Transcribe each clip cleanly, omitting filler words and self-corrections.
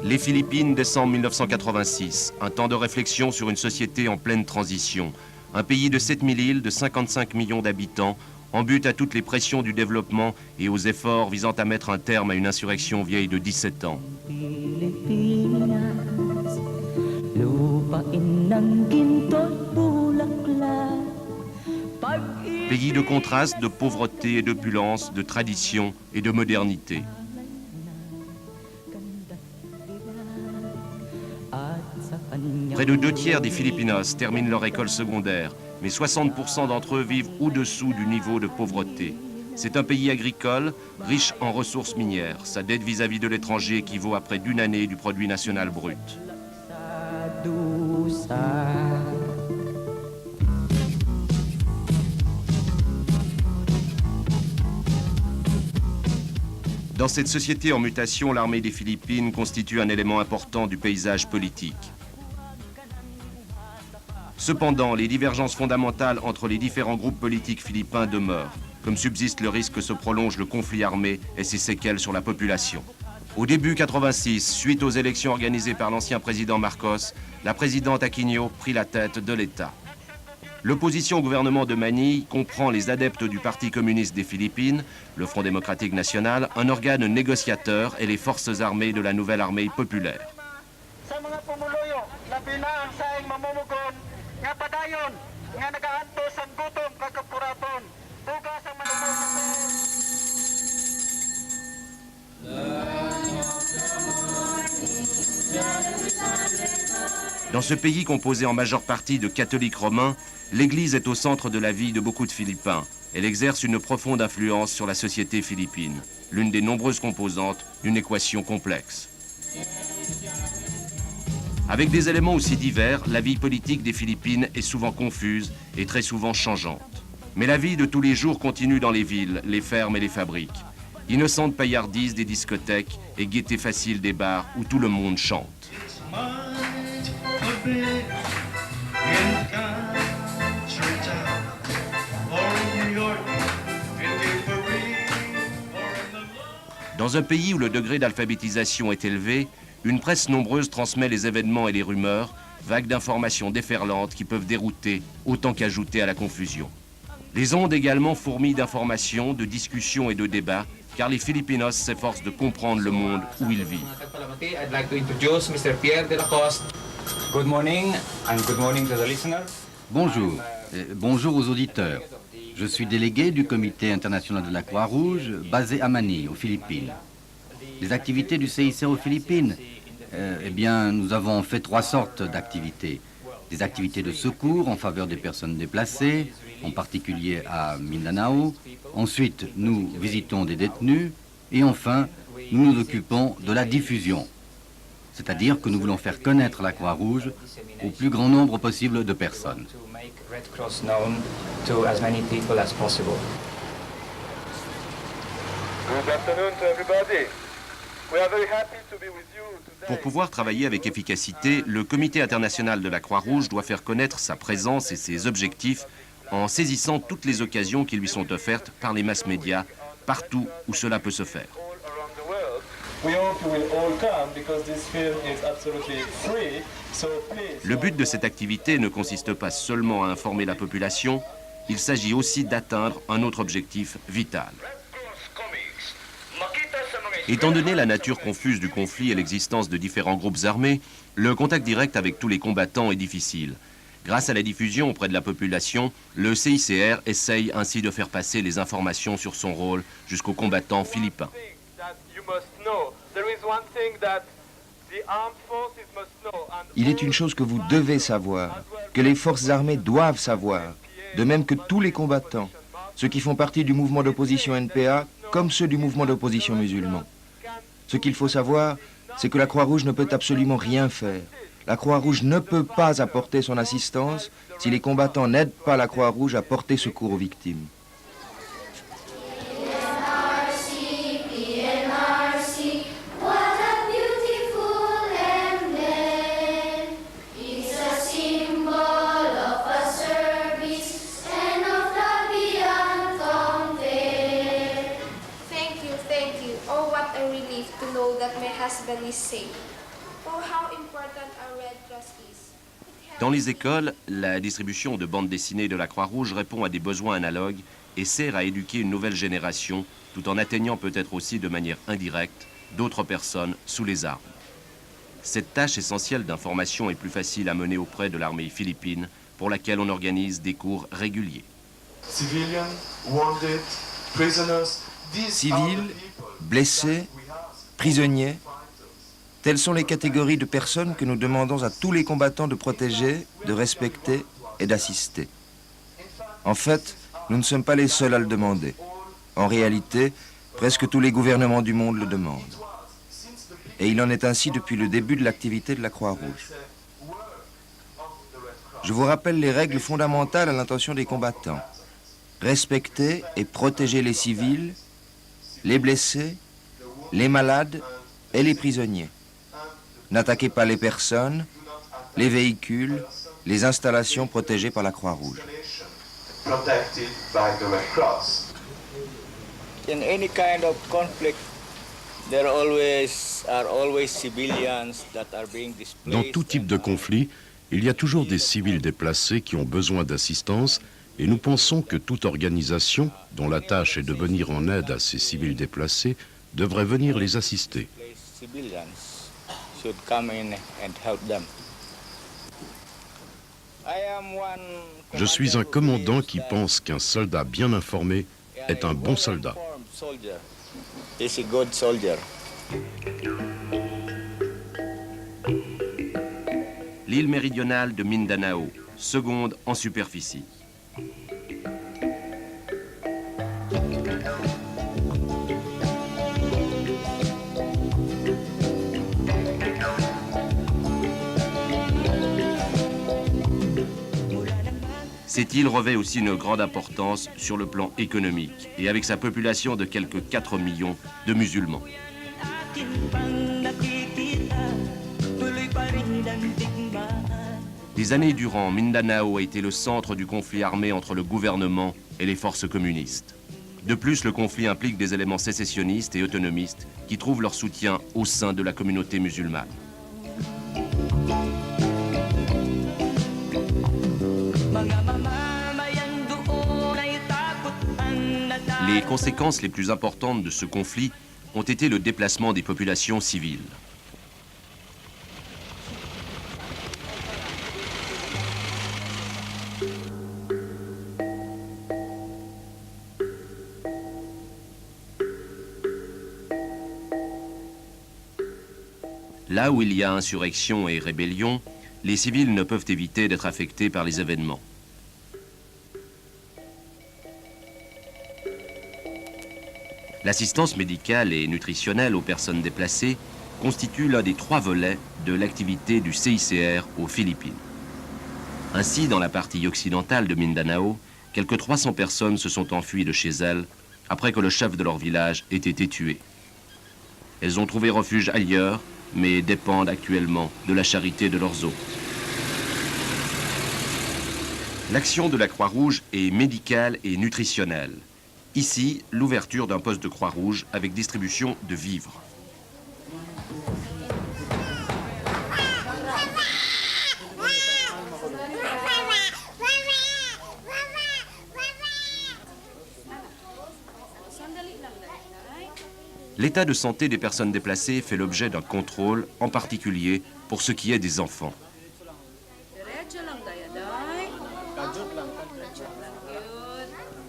Les Philippines, décembre 1986, un temps de réflexion sur une société en pleine transition. Un pays de 7000 îles, de 55 millions d'habitants, en but à toutes les pressions du développement et aux efforts visant à mettre un terme à une insurrection vieille de 17 ans. Pays de contraste, de pauvreté et d'opulence, de tradition et de modernité. Près de 2/3 des Filipinos terminent leur école secondaire, mais 60% d'entre eux vivent au-dessous du niveau de pauvreté. C'est un pays agricole, riche en ressources minières. Sa dette vis-à-vis de l'étranger équivaut à près d'une année du produit national brut. Dans cette société en mutation, l'armée des Philippines constitue un élément important du paysage politique. Cependant, les divergences fondamentales entre les différents groupes politiques philippins demeurent, comme subsiste le risque que se prolonge le conflit armé et ses séquelles sur la population. Au début 86, suite aux élections organisées par l'ancien président Marcos, la présidente Aquino prit la tête de l'État. L'opposition au gouvernement de Manille comprend les adeptes du Parti communiste des Philippines, le Front démocratique national, un organe négociateur et les forces armées de la nouvelle armée populaire. Dans ce pays composé en majeure partie de catholiques romains, l'Église est au centre de la vie de beaucoup de Philippins. Elle exerce une profonde influence sur la société philippine, l'une des nombreuses composantes d'une équation complexe. Avec des éléments aussi divers, la vie politique des Philippines est souvent confuse et très souvent changeante. Mais la vie de tous les jours continue dans les villes, les fermes et les fabriques. Innocente paillardise des discothèques et gaieté facile des bars où tout le monde chante. Dans un pays où le degré d'alphabétisation est élevé, une presse nombreuse transmet les événements et les rumeurs, vagues d'informations déferlantes qui peuvent dérouter autant qu'ajouter à la confusion. Les ondes également fourmillent d'informations, de discussions et de débats, car les Filipinos s'efforcent de comprendre le monde où ils vivent. I'd like to introduce Mr. Pierre de la Coste. Good morning and good morning to the listeners. Bonjour, bonjour aux auditeurs. Je suis délégué du Comité international de la Croix-Rouge, basé à Manille, aux Philippines. Les activités du CICR aux Philippines, eh bien, nous avons fait 3 sortes d'activités. Des activités de secours en faveur des personnes déplacées, en particulier à Mindanao. Ensuite, nous visitons des détenus. Et enfin, nous nous occupons de la diffusion. C'est-à-dire que nous voulons faire connaître la Croix-Rouge au plus grand nombre possible de personnes. Pour pouvoir travailler avec efficacité, le Comité international de la Croix-Rouge doit faire connaître sa présence et ses objectifs en saisissant toutes les occasions qui lui sont offertes par les masses médias, partout où cela peut se faire. Le but de cette activité ne consiste pas seulement à informer la population, il s'agit aussi d'atteindre un autre objectif vital. Étant donné la nature confuse du conflit et l'existence de différents groupes armés, le contact direct avec tous les combattants est difficile. Grâce à la diffusion auprès de la population, le CICR essaye ainsi de faire passer les informations sur son rôle jusqu'aux combattants philippins. Il est une chose que vous devez savoir, que les forces armées doivent savoir, de même que tous les combattants, ceux qui font partie du mouvement d'opposition NPA comme ceux du mouvement d'opposition musulman. Ce qu'il faut savoir, c'est que la Croix-Rouge ne peut absolument rien faire. La Croix-Rouge ne peut pas apporter son assistance si les combattants n'aident pas la Croix-Rouge à porter secours aux victimes. Dans les écoles, la distribution de bandes dessinées de la Croix-Rouge répond à des besoins analogues et sert à éduquer une nouvelle génération, tout en atteignant peut-être aussi de manière indirecte d'autres personnes sous les armes. Cette tâche essentielle d'information est plus facile à mener auprès de l'armée philippine, pour laquelle on organise des cours réguliers. Civils, blessés, prisonniers, telles sont les catégories de personnes que nous demandons à tous les combattants de protéger, de respecter et d'assister. En fait, nous ne sommes pas les seuls à le demander. En réalité, presque tous les gouvernements du monde le demandent. Et il en est ainsi depuis le début de l'activité de la Croix-Rouge. Je vous rappelle les règles fondamentales à l'intention des combattants. Respecter et protéger les civils, les blessés, les malades et les prisonniers. N'attaquez pas les personnes, les véhicules, les installations protégées par la Croix-Rouge. In any kind of conflict, there are always civilians that are being displaced. Dans tout type de conflit, il y a toujours des civils déplacés qui ont besoin d'assistance et nous pensons que toute organisation, dont la tâche est de venir en aide à ces civils déplacés, devrait venir les assister. Je suis un commandant qui pense qu'un soldat bien informé est un bon soldat. L'île méridionale de Mindanao, seconde en superficie. Cette île revêt aussi une grande importance sur le plan économique et avec sa population de quelques 4 millions de musulmans. Des années durant, Mindanao a été le centre du conflit armé entre le gouvernement et les forces communistes. De plus, le conflit implique des éléments sécessionnistes et autonomistes qui trouvent leur soutien au sein de la communauté musulmane. Les conséquences les plus importantes de ce conflit ont été le déplacement des populations civiles. Là où il y a insurrection et rébellion, les civils ne peuvent éviter d'être affectés par les événements. L'assistance médicale et nutritionnelle aux personnes déplacées constitue l'un des 3 volets de l'activité du CICR aux Philippines. Ainsi, dans la partie occidentale de Mindanao, quelques 300 personnes se sont enfuies de chez elles après que le chef de leur village ait été tué. Elles ont trouvé refuge ailleurs, mais dépendent actuellement de la charité de leurs hôtes. L'action de la Croix-Rouge est médicale et nutritionnelle. Ici, l'ouverture d'un poste de Croix-Rouge avec distribution de vivres. L'état de santé des personnes déplacées fait l'objet d'un contrôle, en particulier pour ce qui est des enfants.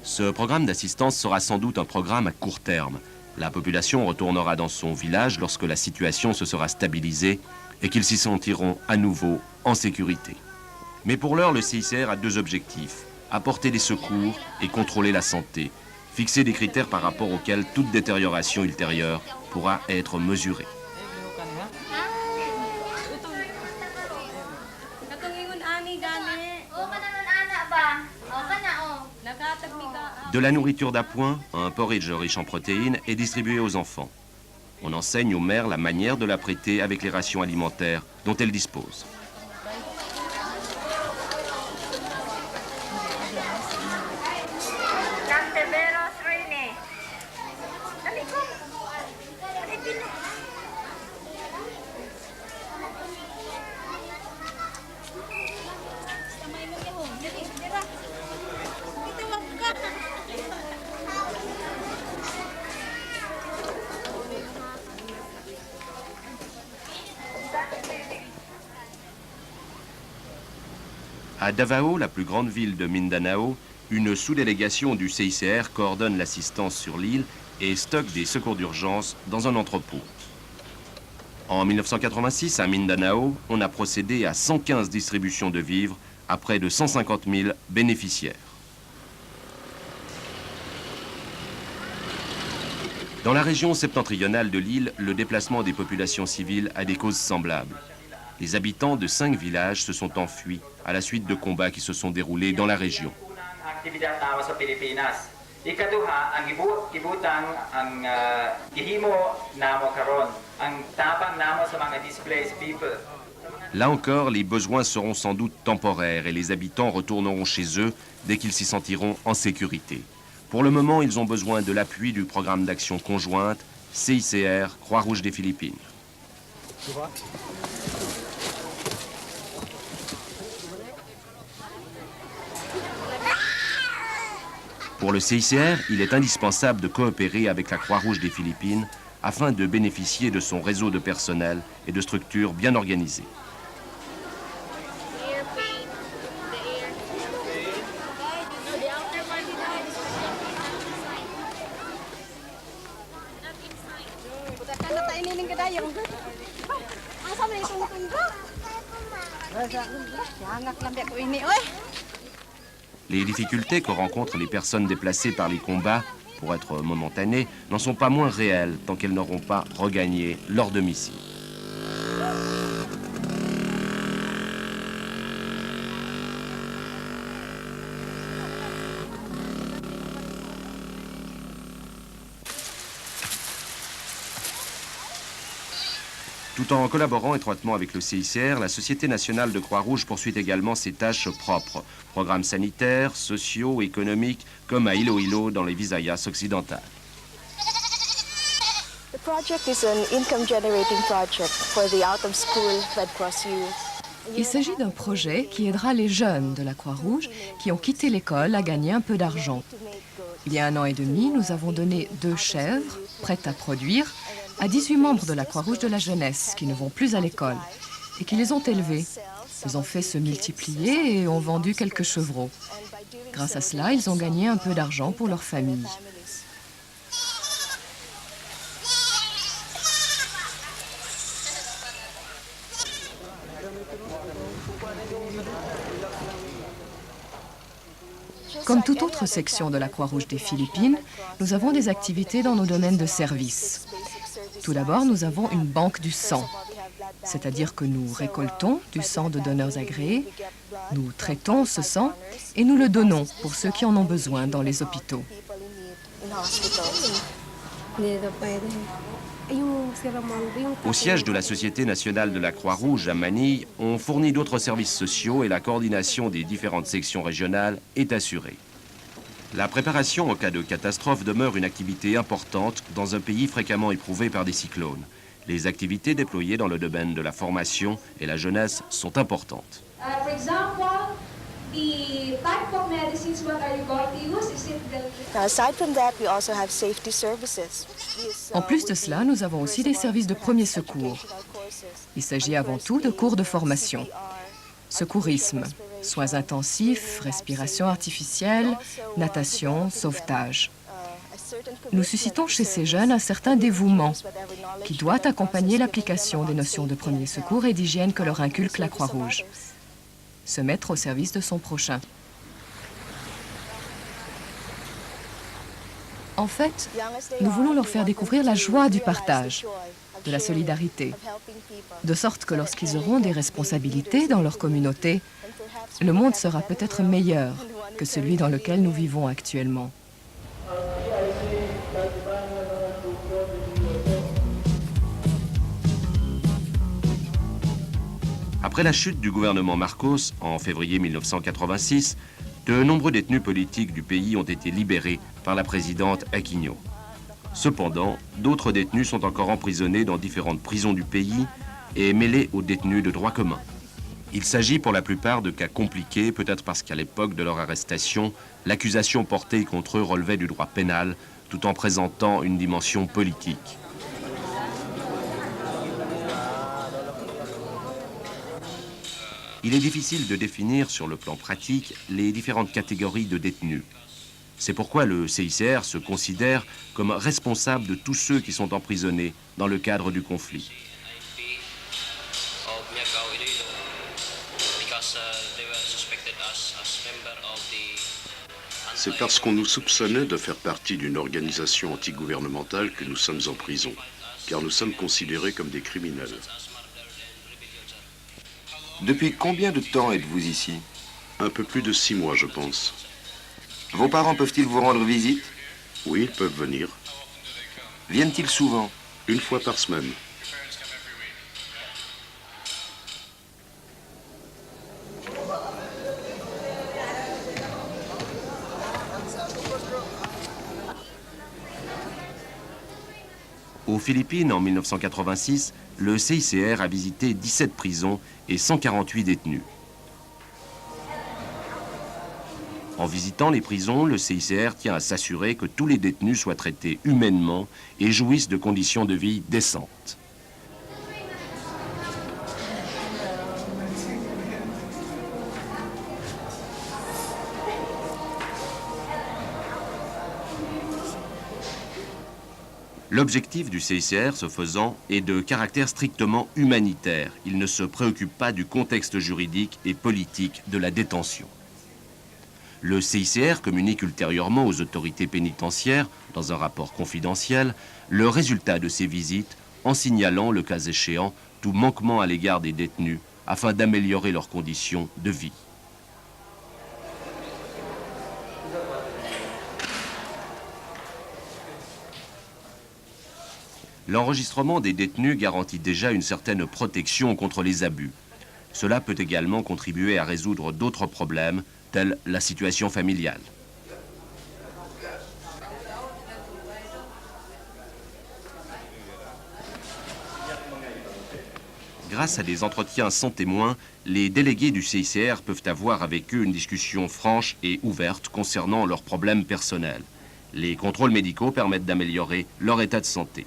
Ce programme d'assistance sera sans doute un programme à court terme. La population retournera dans son village lorsque la situation se sera stabilisée et qu'ils s'y sentiront à nouveau en sécurité. Mais pour l'heure, le CICR a deux objectifs: apporter des secours et contrôler la santé, fixer des critères par rapport auxquels toute détérioration ultérieure pourra être mesurée. De la nourriture d'appoint, un porridge riche en protéines est distribué aux enfants. On enseigne aux mères la manière de la prêter avec les rations alimentaires dont elles disposent. À Davao, la plus grande ville de Mindanao, une sous-délégation du CICR coordonne l'assistance sur l'île et stocke des secours d'urgence dans un entrepôt. En 1986, à Mindanao, on a procédé à 115 distributions de vivres à près de 150 000 bénéficiaires. Dans la région septentrionale de l'île, le déplacement des populations civiles a des causes semblables. Les habitants de 5 villages se sont enfuis à la suite de combats qui se sont déroulés dans la région. Là encore, les besoins seront sans doute temporaires et les habitants retourneront chez eux dès qu'ils s'y sentiront en sécurité. Pour le moment, ils ont besoin de l'appui du programme d'action conjointe CICR Croix-Rouge des Philippines. Pour le CICR, il est indispensable de coopérer avec la Croix-Rouge des Philippines afin de bénéficier de son réseau de personnel et de structures bien organisées. Les difficultés que rencontrent les personnes déplacées par les combats, pour être momentanées, n'en sont pas moins réelles tant qu'elles n'auront pas regagné leur domicile. Tout en collaborant étroitement avec le CICR, la Société nationale de Croix-Rouge poursuit également ses tâches propres. Programmes sanitaires, sociaux, économiques, comme à Iloilo dans les Visayas occidentales. The project is an income-generating project for the out-of-school Red Cross youth. Il s'agit d'un projet qui aidera les jeunes de la Croix-Rouge qui ont quitté l'école à gagner un peu d'argent. Il y a 1 an et demi, nous avons donné 2 chèvres prêtes à produire à 18 membres de la Croix-Rouge de la jeunesse qui ne vont plus à l'école et qui les ont élevés. Ils ont fait se multiplier et ont vendu quelques chevreaux. Grâce à cela, ils ont gagné un peu d'argent pour leur famille. Comme toute autre section de la Croix-Rouge des Philippines, nous avons des activités dans nos domaines de service. Tout d'abord, nous avons une banque du sang, c'est-à-dire que nous récoltons du sang de donneurs agréés, nous traitons ce sang et nous le donnons pour ceux qui en ont besoin dans les hôpitaux. Au siège de la Société nationale de la Croix-Rouge à Manille, on fournit d'autres services sociaux et la coordination des différentes sections régionales est assurée. La préparation en cas de catastrophe demeure une activité importante dans un pays fréquemment éprouvé par des cyclones. Les activités déployées dans le domaine de la formation et la jeunesse sont importantes. For example, the type of medicines what are you going to use? Is it the... Now, aside from that, we also have safety services. En plus de cela, nous avons aussi des services de premiers secours. Il s'agit avant tout de cours de formation. Secourisme, soins intensifs, respiration artificielle, natation, sauvetage. Nous suscitons chez ces jeunes un certain dévouement qui doit accompagner l'application des notions de premier secours et d'hygiène que leur inculque la Croix-Rouge. Se mettre au service de son prochain. En fait, nous voulons leur faire découvrir la joie du partage, de la solidarité, de sorte que lorsqu'ils auront des responsabilités dans leur communauté, le monde sera peut-être meilleur que celui dans lequel nous vivons actuellement. Après la chute du gouvernement Marcos en février 1986, de nombreux détenus politiques du pays ont été libérés par la présidente Aquino. Cependant, d'autres détenus sont encore emprisonnés dans différentes prisons du pays et mêlés aux détenus de droit commun. Il s'agit pour la plupart de cas compliqués, peut-être parce qu'à l'époque de leur arrestation, l'accusation portée contre eux relevait du droit pénal, tout en présentant une dimension politique. Il est difficile de définir sur le plan pratique les différentes catégories de détenus. C'est pourquoi le CICR se considère comme responsable de tous ceux qui sont emprisonnés dans le cadre du conflit. C'est parce qu'on nous soupçonnait de faire partie d'une organisation antigouvernementale que nous sommes en prison, car nous sommes considérés comme des criminels. Depuis combien de temps êtes-vous ici? Un peu plus de 6 mois, je pense. Vos parents peuvent-ils vous rendre visite? Oui, ils peuvent venir. Viennent-ils souvent? 1 fois par semaine. Aux Philippines, en 1986, le CICR a visité 17 prisons et 148 détenus. En visitant les prisons, le CICR tient à s'assurer que tous les détenus soient traités humainement et jouissent de conditions de vie décentes. L'objectif du CICR, ce faisant, est de caractère strictement humanitaire. Il ne se préoccupe pas du contexte juridique et politique de la détention. Le CICR communique ultérieurement aux autorités pénitentiaires, dans un rapport confidentiel, le résultat de ces visites en signalant, le cas échéant, tout manquement à l'égard des détenus afin d'améliorer leurs conditions de vie. L'enregistrement des détenus garantit déjà une certaine protection contre les abus. Cela peut également contribuer à résoudre d'autres problèmes, tels la situation familiale. Grâce à des entretiens sans témoins, les délégués du CICR peuvent avoir avec eux une discussion franche et ouverte concernant leurs problèmes personnels. Les contrôles médicaux permettent d'améliorer leur état de santé.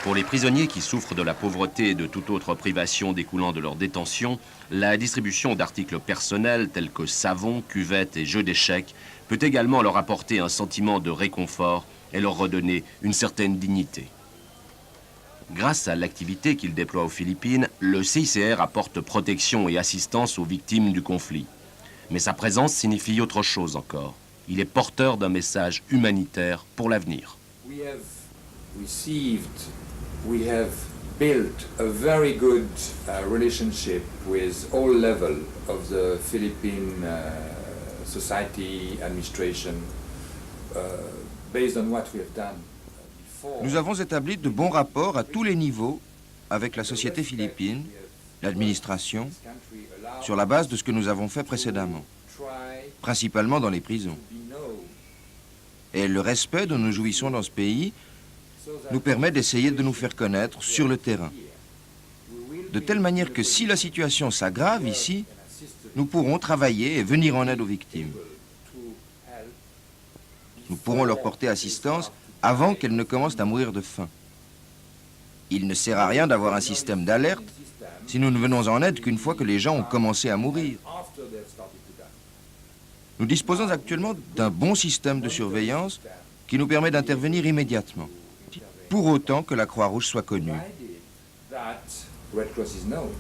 Pour les prisonniers qui souffrent de la pauvreté et de toute autre privation découlant de leur détention, la distribution d'articles personnels tels que savon, cuvettes et jeux d'échecs peut également leur apporter un sentiment de réconfort et leur redonner une certaine dignité. Grâce à l'activité qu'il déploie aux Philippines, le CICR apporte protection et assistance aux victimes du conflit. Mais sa présence signifie autre chose encore. Il est porteur d'un message humanitaire pour l'avenir. We have built a very good relationship with all levels of the Philippine society administration based on what we have done before. Nous avons établi de bons rapports à tous les niveaux avec la société philippine, l'administration, sur la base de ce que nous avons fait précédemment, principalement dans les prisons. Et le respect dont nous jouissons dans ce pays nous permet d'essayer de nous faire connaître sur le terrain. de telle manière que si la situation s'aggrave ici, nous pourrons travailler et venir en aide aux victimes. Nous pourrons leur porter assistance avant qu'elles ne commencent à mourir de faim. Il ne sert à rien d'avoir un système d'alerte si nous ne venons en aide qu'une fois que les gens ont commencé à mourir. Nous disposons actuellement d'un bon système de surveillance qui nous permet d'intervenir immédiatement, pour autant que la Croix-Rouge soit connue. Red Cross is known.